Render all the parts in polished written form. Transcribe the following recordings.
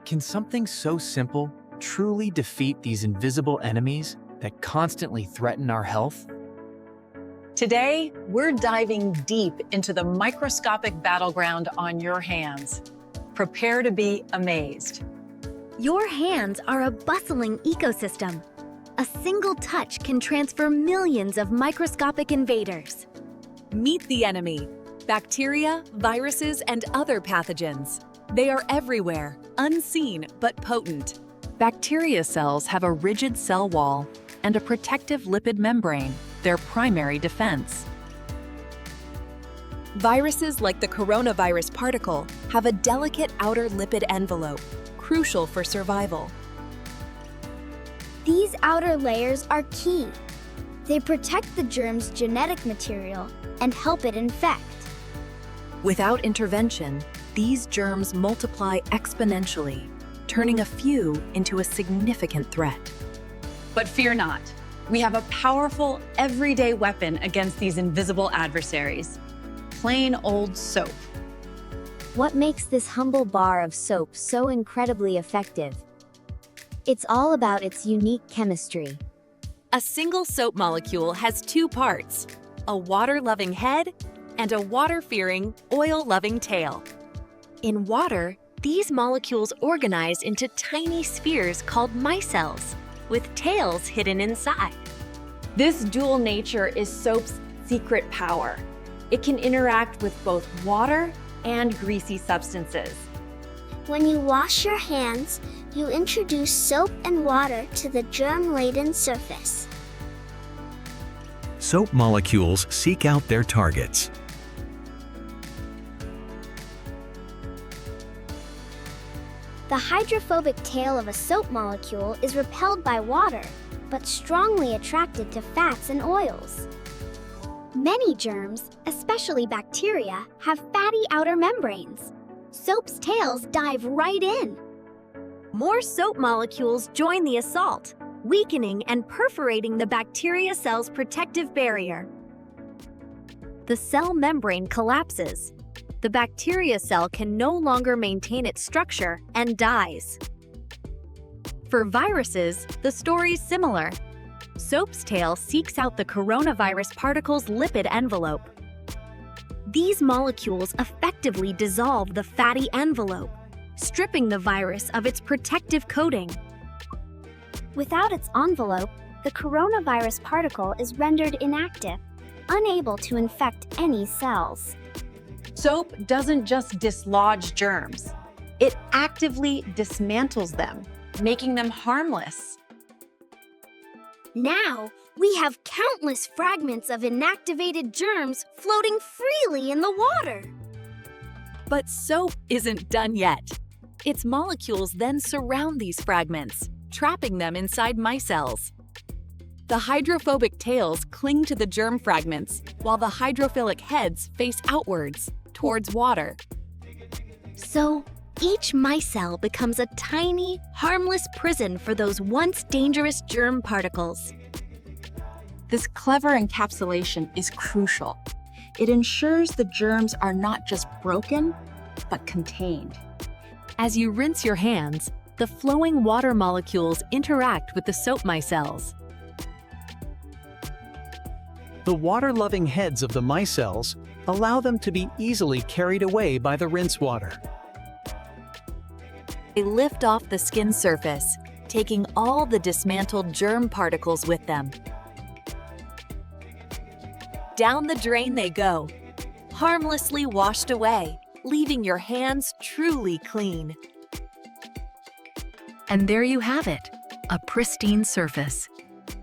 Can something so simple truly defeat these invisible enemies that constantly threaten our health? Today, we're diving deep into the microscopic battleground on your hands. Prepare to be amazed. Your hands are a bustling ecosystem. A single touch can transfer millions of microscopic invaders. Meet the enemy: bacteria, viruses, and other pathogens. They are everywhere, unseen but potent. Bacteria cells have a rigid cell wall and a protective lipid membrane, their primary defense. Viruses like the coronavirus particle have a delicate outer lipid envelope, crucial for survival. These outer layers are key. They protect the germ's genetic material and help it infect. Without intervention, these germs multiply exponentially, turning a few into a significant threat. But fear not. We have a powerful, everyday weapon against these invisible adversaries: plain old soap. What makes this humble bar of soap so incredibly effective? It's all about its unique chemistry. A single soap molecule has two parts: a water-loving head and a water-fearing, oil-loving tail. In water, these molecules organize into tiny spheres called micelles, with tails hidden inside. This dual nature is soap's secret power. It can interact with both water and greasy substances. When you wash your hands, you introduce soap and water to the germ-laden surface. Soap molecules seek out their targets. The hydrophobic tail of a soap molecule is repelled by water, but strongly attracted to fats and oils. Many germs, especially bacteria, have fatty outer membranes. Soap's tails dive right in. More soap molecules join the assault, weakening and perforating the bacteria cell's protective barrier. The cell membrane collapses. The bacteria cell can no longer maintain its structure and dies. For viruses, the story's similar. Soap's tail seeks out the coronavirus particle's lipid envelope. These molecules effectively dissolve the fatty envelope, stripping the virus of its protective coating. Without its envelope, the coronavirus particle is rendered inactive, unable to infect any cells. Soap doesn't just dislodge germs. It actively dismantles them, making them harmless. Now, we have countless fragments of inactivated germs floating freely in the water. But soap isn't done yet. Its molecules then surround these fragments, trapping them inside micelles. The hydrophobic tails cling to the germ fragments, while the hydrophilic heads face outwards, towards water. So, each micelle becomes a tiny, harmless prison for those once dangerous germ particles. This clever encapsulation is crucial. It ensures the germs are not just broken, but contained. As you rinse your hands, the flowing water molecules interact with the soap micelles. The water-loving heads of the micelles allow them to be easily carried away by the rinse water. They lift off the skin surface, taking all the dismantled germ particles with them. Down the drain they go, harmlessly washed away, leaving your hands truly clean. And there you have it, a pristine surface.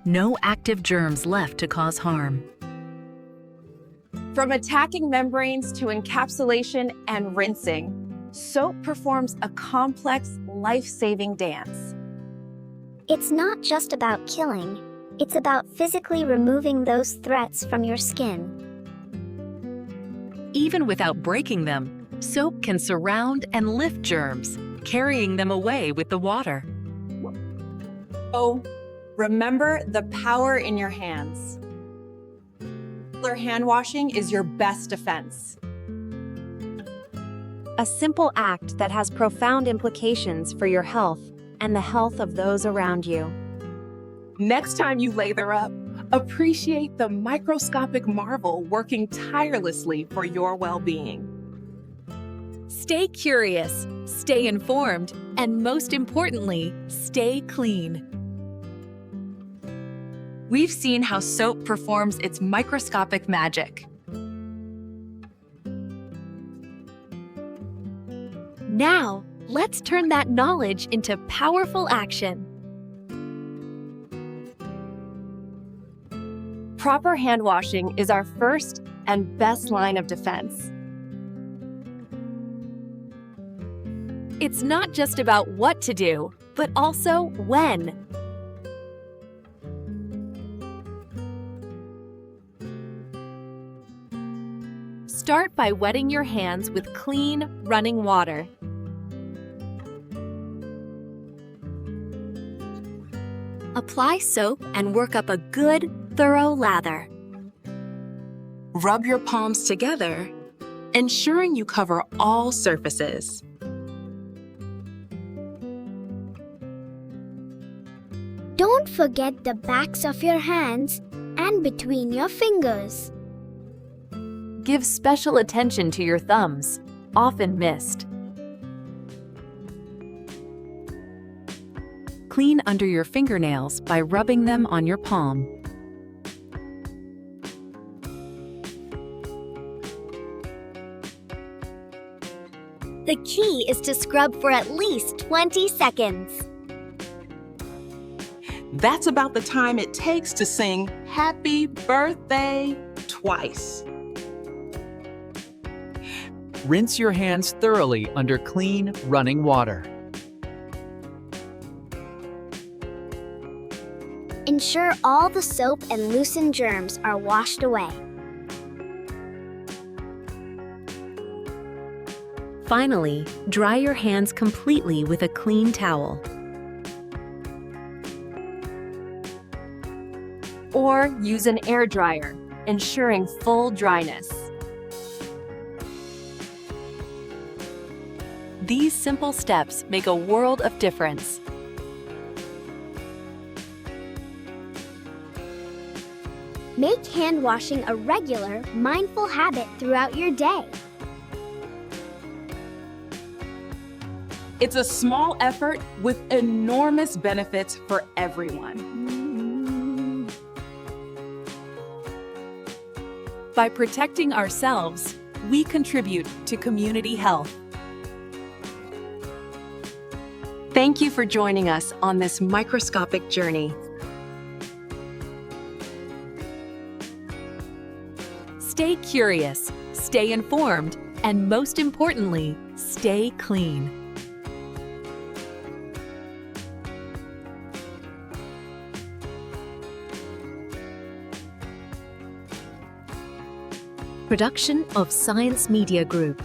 No active germs left to cause harm. From attacking membranes to encapsulation and rinsing, soap performs a complex, life-saving dance. It's not just about killing, it's about physically removing those threats from your skin. Even without breaking them, soap can surround and lift germs, carrying them away with the water. Oh, remember the power in your hands. Regular hand washing is your best defense. a simple act that has profound implications for your health and the health of those around you. Next time you lather up, appreciate the microscopic marvel working tirelessly for your well-being. Stay curious, stay informed, and most importantly, stay clean. We've seen how soap performs its microscopic magic. Now, let's turn that knowledge into powerful action. Proper hand washing is our first and best line of defense. It's not just about what to do, but also when. Start by wetting your hands with clean, running water. Apply soap and work up a good, thorough lather. Rub your palms together, ensuring you cover all surfaces. Don't forget the backs of your hands and between your fingers. Give special attention to your thumbs, often missed. Clean under your fingernails by rubbing them on your palm. The key is to scrub for at least 20 seconds. That's about the time it takes to sing Happy Birthday twice. Rinse your hands thoroughly under clean, running water. Ensure all the soap and loosened germs are washed away. Finally, dry your hands completely with a clean towel. Or use an air dryer, ensuring full dryness. These simple steps make a world of difference. Make hand washing a regular, mindful habit throughout your day. It's a small effort with enormous benefits for everyone. By protecting ourselves, we contribute to community health. Thank you for joining us on this microscopic journey. Stay curious, stay informed, and most importantly, stay clean. Production of Science Media Group.